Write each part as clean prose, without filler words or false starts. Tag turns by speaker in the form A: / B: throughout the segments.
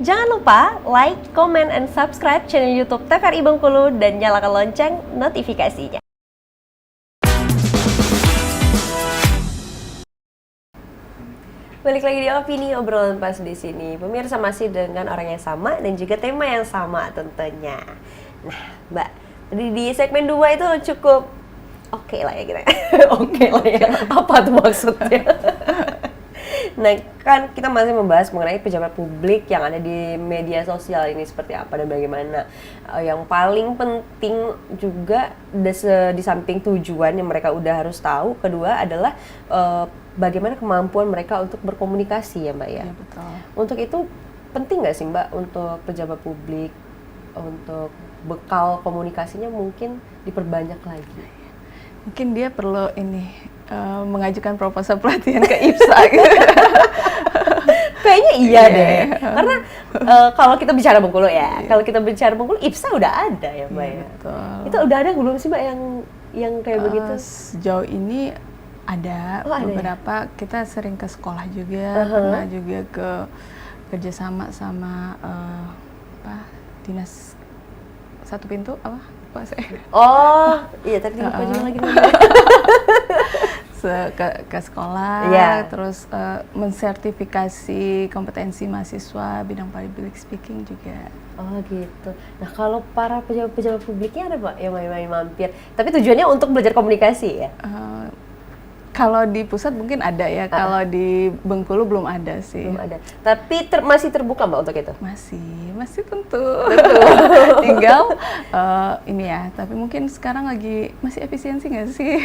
A: Jangan lupa like, comment, and subscribe channel YouTube TVRI Bengkulu dan nyalakan lonceng notifikasinya. Balik lagi di Opini Obrolan Pas di sini. Pemirsa masih dengan orang yang sama dan juga tema yang sama tentunya. Nah, Mbak, di segmen 2 itu cukup oke lah ya kita. Oke lah ya. Apa tuh maksudnya? Nah, kan kita masih membahas mengenai pejabat publik yang ada di media sosial ini seperti apa dan bagaimana. Yang paling penting juga di samping tujuan yang mereka udah harus tahu, kedua adalah bagaimana kemampuan mereka untuk berkomunikasi ya Mbak ya.
B: Ya betul.
A: Untuk itu penting nggak sih Mbak untuk pejabat publik untuk bekal komunikasinya mungkin diperbanyak lagi?
B: Mungkin dia perlu mengajukan proposal pelatihan ke IPSA gitu.
A: Kayaknya iya deh. Karena kalau kita bicara Bengkulu ya, kalau kita bicara Bengkulu IPSA udah ada ya Mbak ya.
B: Betul.
A: Itu udah ada belum sih Mbak yang kayak begitu?
B: Sejauh ini ada beberapa ya? Kita sering ke sekolah juga, pernah juga ke kerjasama sama dinas satu pintu apa?
A: Oh, iya tadi lupa juga lagi
B: ke sekolah, terus mensertifikasi kompetensi mahasiswa bidang public speaking juga.
A: Oh gitu. Nah kalau para pejabat publiknya ada Pak yang mampir, tapi tujuannya untuk belajar komunikasi ya?
B: Kalau di pusat mungkin ada ya, kalau di Bengkulu belum ada sih.
A: Belum ada. Tapi masih terbuka Mbak untuk itu?
B: Masih tentu. Tinggal ini ya, tapi mungkin sekarang masih efisiensi nggak sih?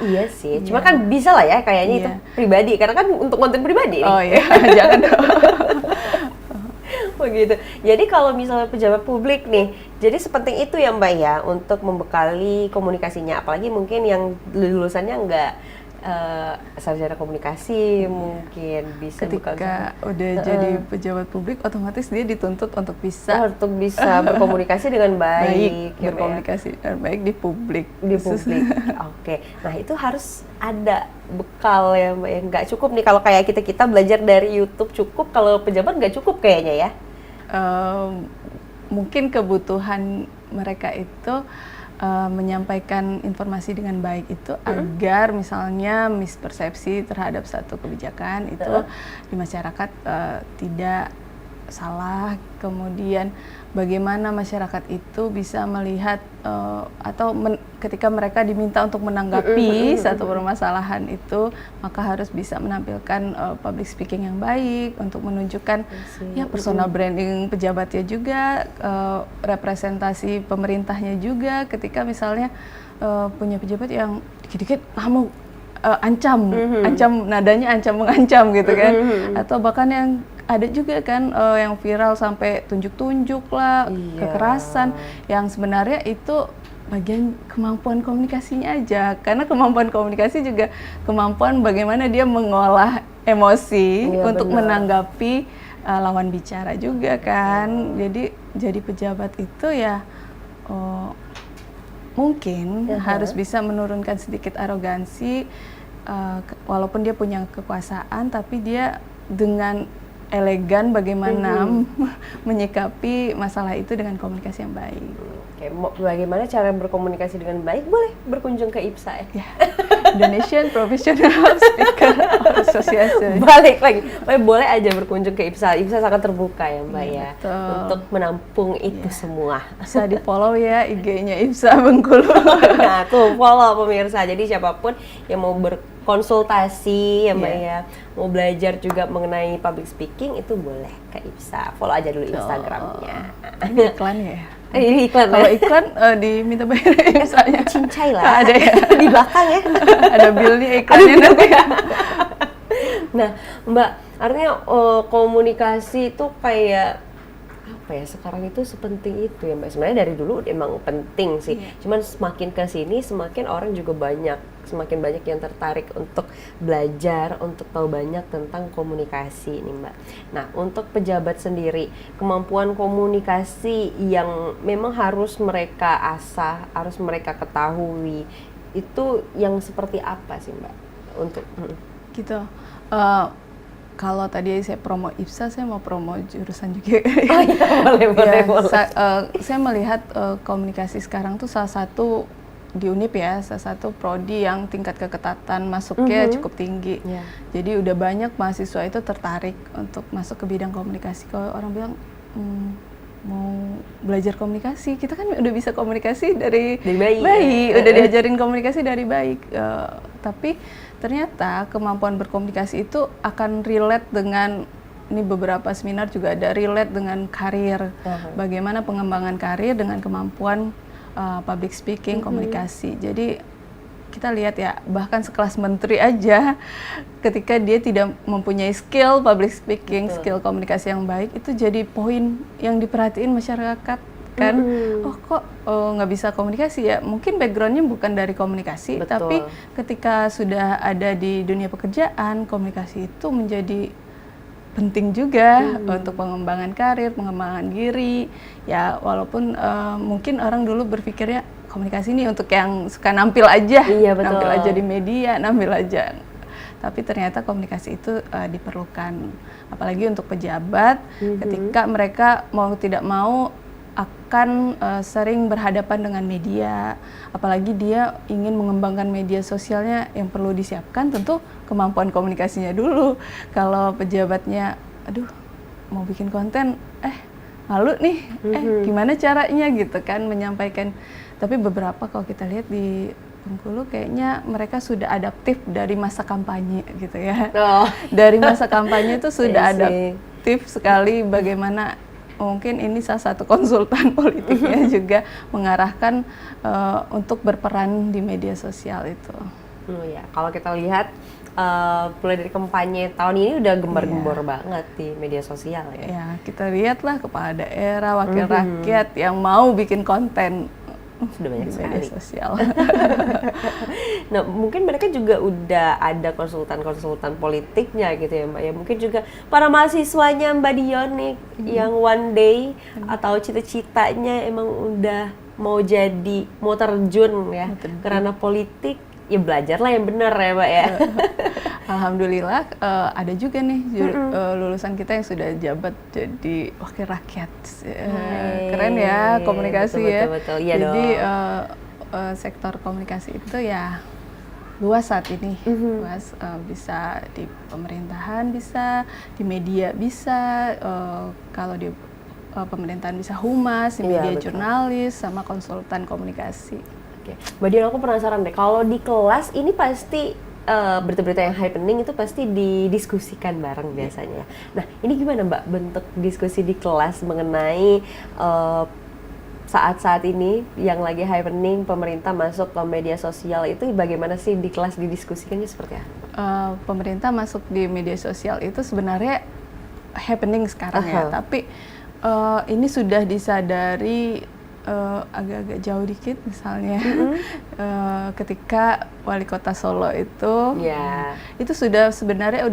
A: Iya sih, cuma kan bisa lah ya kayaknya itu pribadi, karena kan untuk konten pribadi.
B: Oh iya, jangan dong.
A: Begitu. Jadi kalau misalnya pejabat publik nih, jadi sepenting itu ya Mbak ya untuk membekali komunikasinya, apalagi mungkin yang lulusannya nggak sarjana komunikasi, mungkin bisa
B: ketika udah jadi pejabat publik otomatis dia dituntut untuk bisa
A: berkomunikasi dengan baik
B: berkomunikasi dengan baik di publik.
A: Oke. Nah itu harus ada bekal ya Mbak ya, nggak cukup nih kalau kayak kita belajar dari YouTube cukup, kalau pejabat nggak cukup kayaknya ya.
B: Mungkin kebutuhan mereka itu menyampaikan informasi dengan baik itu agar misalnya mispersepsi terhadap satu kebijakan itu di masyarakat tidak salah, kemudian bagaimana masyarakat itu bisa melihat atau ketika mereka diminta untuk menanggapi satu permasalahan itu, maka harus bisa menampilkan public speaking yang baik untuk menunjukkan ya personal branding pejabatnya juga, representasi pemerintahnya juga. Ketika misalnya punya pejabat yang dikit-dikit kamu ancam nadanya mengancam gitu kan, atau bahkan yang ada juga kan yang viral sampai tunjuk-tunjuk lah, kekerasan, yang sebenarnya itu bagian kemampuan komunikasinya aja, karena kemampuan komunikasi juga kemampuan bagaimana dia mengolah emosi untuk menanggapi lawan bicara juga kan. Jadi pejabat itu ya mungkin harus bisa menurunkan sedikit arogansi, walaupun dia punya kekuasaan, tapi dia dengan elegan bagaimana menyikapi masalah itu dengan komunikasi yang baik.
A: Oke, bagaimana cara berkomunikasi dengan baik? Boleh berkunjung ke IPSA ya?
B: Indonesian Professional Speaker Association.
A: Balik lagi, boleh aja berkunjung ke IPSA. IPSA sangat terbuka ya Mbak ya, untuk menampung itu semua.
B: Bisa di follow ya IG-nya IPSA Bengkulu.
A: Nah tuh follow pemirsa, jadi siapapun yang mau berkonsultasi ya Mbak ya, mau belajar juga mengenai public speaking itu boleh ke IPSA. Follow aja dulu Instagramnya.
B: Ini iklan ya?
A: Ini iklan.
B: Kalau iklan diminta bayar IPSA-nya.
A: Cincai lah.
B: Ada ya?
A: Di belakang ya.
B: Ada bill-nya iklannya nanti.
A: Nah Mbak, artinya komunikasi itu kayak apa ya, sekarang itu sepenting itu ya Mbak. Sebenarnya dari dulu emang penting sih, cuman semakin kesini semakin orang juga semakin banyak yang tertarik untuk belajar, untuk tahu banyak tentang komunikasi nih Mbak. Nah untuk pejabat sendiri, kemampuan komunikasi yang memang harus mereka asah, harus mereka ketahui, itu yang seperti apa sih Mbak? Untuk
B: gitu. kalau tadi saya promo IPSA, saya mau promo jurusan juga.
A: Oh iya, boleh.
B: Saya melihat komunikasi sekarang tuh salah satu di Unip ya, salah satu prodi yang tingkat keketatan masuknya cukup tinggi.
A: Yeah.
B: Jadi udah banyak mahasiswa itu tertarik untuk masuk ke bidang komunikasi. Kalau orang bilang mau belajar komunikasi, kita kan udah bisa komunikasi dari bayi, udah diajarin komunikasi dari bayi. Tapi ternyata kemampuan berkomunikasi itu akan relate dengan, ini beberapa seminar juga ada relate dengan karir. Bagaimana pengembangan karir dengan kemampuan public speaking, komunikasi. Jadi kita lihat ya, bahkan sekelas menteri aja ketika dia tidak mempunyai skill public speaking, skill komunikasi yang baik, itu jadi poin yang diperhatiin masyarakat kan. Oh kok nggak bisa komunikasi ya, mungkin backgroundnya bukan dari komunikasi.
A: Betul.
B: Tapi ketika sudah ada di dunia pekerjaan, komunikasi itu menjadi penting juga untuk pengembangan karir, pengembangan diri ya. Walaupun mungkin orang dulu berpikirnya komunikasi ini untuk yang suka nampil aja, nampil aja di media, nampil aja. Tapi ternyata komunikasi itu diperlukan, apalagi untuk pejabat ketika mereka mau tidak mau akan sering berhadapan dengan media, apalagi dia ingin mengembangkan media sosialnya. Yang perlu disiapkan tentu kemampuan komunikasinya dulu. Kalau pejabatnya, aduh mau bikin konten, malu nih, gimana caranya gitu kan menyampaikan. Tapi beberapa kalau kita lihat di Bengkulu kayaknya mereka sudah adaptif dari masa kampanye gitu ya. Dari masa kampanye itu sudah adaptif sekali, bagaimana mungkin ini salah satu konsultan politiknya juga mengarahkan untuk berperan di media sosial itu.
A: Ya, kalau kita lihat mulai dari kampanye tahun ini udah gembar-gembor banget di media sosial ya.
B: Ya, kita lihatlah kepala daerah, wakil rakyat yang mau bikin konten
A: sudah banyak
B: di
A: sekali
B: media sosial.
A: Nah, mungkin mereka juga udah ada konsultan-konsultan politiknya gitu ya Mbak ya. Mungkin juga para mahasiswanya Mbak Dion nih yang one day atau cita-citanya emang udah mau terjun ya ke ranah politik, ya belajarlah yang benar ya Mbak ya.
B: Alhamdulillah ada juga nih lulusan kita yang sudah jabat jadi wakil rakyat. Keren ya komunikasi
A: betul, ya.
B: Jadi sektor komunikasi itu ya luas saat ini. Luas, bisa di pemerintahan, bisa di media, bisa kalau di pemerintahan bisa humas, di media jurnalis, sama konsultan komunikasi.
A: Oke. Mbak Dion, aku penasaran deh, kalau di kelas ini pasti berita-berita yang happening itu pasti didiskusikan bareng biasanya. Nah, ini gimana Mbak bentuk diskusi di kelas mengenai saat-saat ini yang lagi happening, pemerintah masuk ke media sosial, itu bagaimana sih di kelas didiskusikannya seperti apa?
B: Pemerintah masuk di media sosial itu sebenarnya happening sekarang ya, tapi ini sudah disadari agak-agak jauh dikit misalnya. Ketika wali kota Solo itu sudah sebenarnya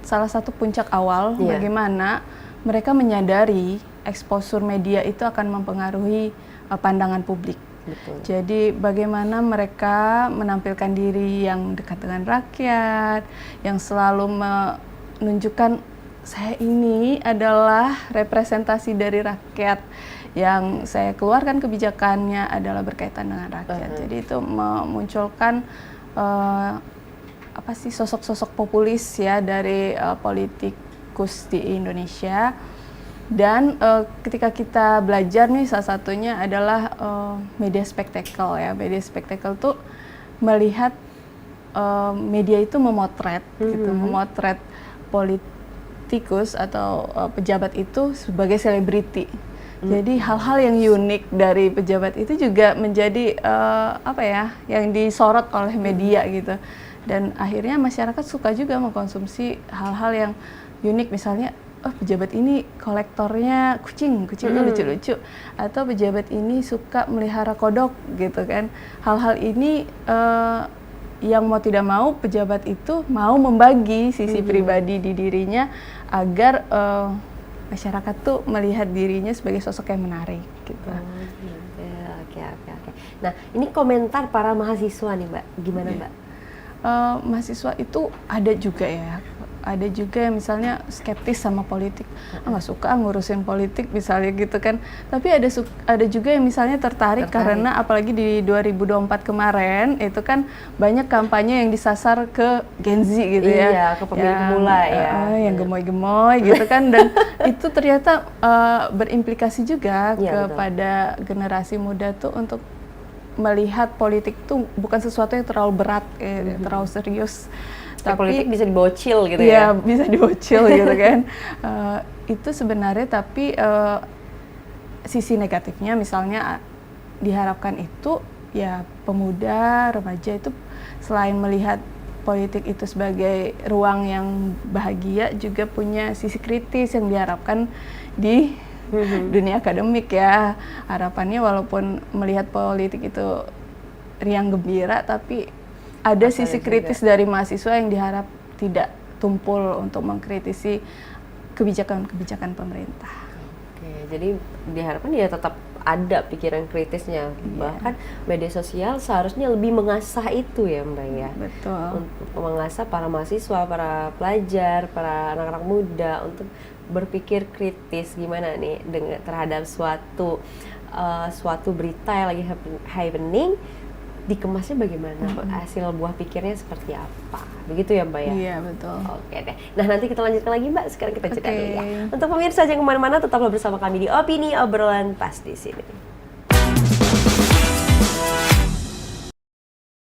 B: salah satu puncak awal bagaimana mereka menyadari exposure media itu akan mempengaruhi pandangan publik.
A: Betul.
B: Jadi bagaimana mereka menampilkan diri yang dekat dengan rakyat, yang selalu menunjukkan saya ini adalah representasi dari rakyat, yang saya keluarkan kebijakannya adalah berkaitan dengan rakyat. Jadi itu memunculkan sosok-sosok populis ya dari politikus di Indonesia. Dan ketika kita belajar nih, salah satunya adalah media spektakel ya. Media spektakel tuh melihat media itu memotret gitu, memotret politikus atau pejabat itu sebagai selebriti. Jadi hal-hal yang unik dari pejabat itu juga menjadi yang disorot oleh media gitu. Dan akhirnya masyarakat suka juga mengkonsumsi hal-hal yang unik, misalnya pejabat ini kolektornya kucingnya lucu-lucu, atau pejabat ini suka melihara kodok gitu kan. Hal-hal ini yang mau tidak mau pejabat itu mau membagi sisi pribadi di dirinya agar masyarakat tuh melihat dirinya sebagai sosok yang menarik gitu.
A: Oke. Nah, ini komentar para mahasiswa nih Mbak, gimana Mbak?
B: Mahasiswa itu ada juga ya, ada juga yang misalnya skeptis sama politik, nggak suka ngurusin politik misalnya gitu kan. Tapi ada juga yang misalnya tertarik karena apalagi di 2024 kemarin itu kan banyak kampanye yang disasar ke Gen Z gitu ya.
A: Iya, ke pemilih pemula ya.
B: Yang gemoy-gemoy gitu kan, dan itu ternyata berimplikasi juga kepada generasi muda tuh untuk melihat politik tuh bukan sesuatu yang terlalu berat, terlalu serius.
A: Tapi politik bisa dibocil gitu ya?
B: Iya, bisa dibocil gitu kan. Itu sebenarnya, tapi sisi negatifnya misalnya diharapkan itu ya pemuda, remaja itu selain melihat politik itu sebagai ruang yang bahagia, juga punya sisi kritis yang diharapkan di dunia akademik ya. Harapannya walaupun melihat politik itu riang gembira, tapi ada sisi kritis dari mahasiswa yang diharap tidak tumpul untuk mengkritisi kebijakan-kebijakan pemerintah.
A: Oke, jadi diharapkan dia tetap ada pikiran kritisnya. Bahkan media sosial seharusnya lebih mengasah itu ya Mbak ya.
B: Betul.
A: Untuk mengasah para mahasiswa, para pelajar, para anak-anak muda untuk berpikir kritis gimana nih dengan terhadap suatu berita yang lagi happening, dikemasnya bagaimana, hasil buah pikirnya seperti apa, begitu ya Mbak ya?
B: Iya, betul.
A: Oke deh, nah nanti kita lanjutkan lagi Mbak, sekarang kita jeda dulu ya. Untuk pemirsa jangan kemana-mana, tetaplah bersama kami di Opini Obrolan Pas di sini.